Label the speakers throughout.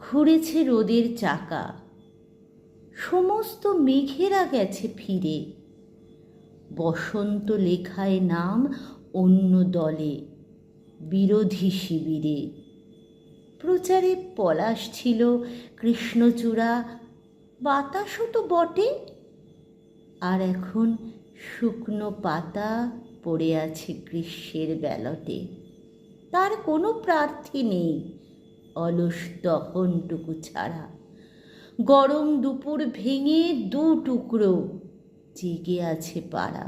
Speaker 1: ঘুরেছে রোদের চাকা, সমস্ত মেঘেরা গেছে ফিরে। বসন্ত লেখায় নাম অন্য দলে, বিরোধী শিবিরে। প্রচারে পলাশ ছিল কৃষ্ণচূড়া, বাতাসও তো বটে। আর এখন শুকনো পাতা পড়ে আছে গ্রীষ্মের ব্যালটে। তার কোনো প্রার্থী নেই অলস দহনটুকু ছাড়া। গরম দুপুর ভেঙে দু টুকরো জেগে আছে পাড়া।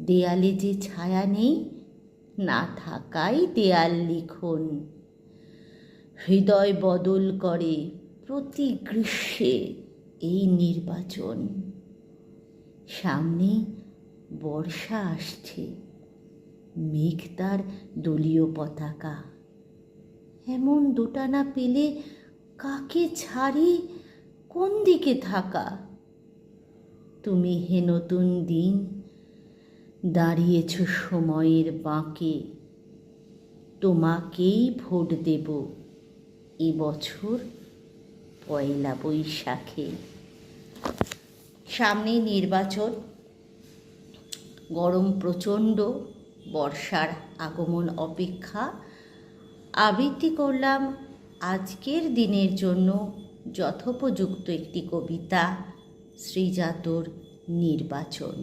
Speaker 1: দেয়ালে যে ছায়া নেই, না থাকাই দেয়াল লিখন। হৃদয় বদল করে প্রতি গ্রীষ্মে এই নির্বাচন। সামনে বর্ষা আসছে, মেঘ তার দলীয় পতাকা। এমন দোটানা পেলে কাকে ছাড়ি, কোন দিকে থাকা? তুমি হে নতুন দিন দাঁড়িয়েছ সময়ের বাঁকে। তোমাকেই ভোট দেব এবছর পয়লা বৈশাখে। সামনে নির্বাচন, গরম প্রচণ্ড, বর্ষার আগমন অপেক্ষা। আবৃত্তি করলাম আজকের দিনের জন্য যথোপযুক্ত একটি কবিতা, শ্রীজাতর নির্বাচন।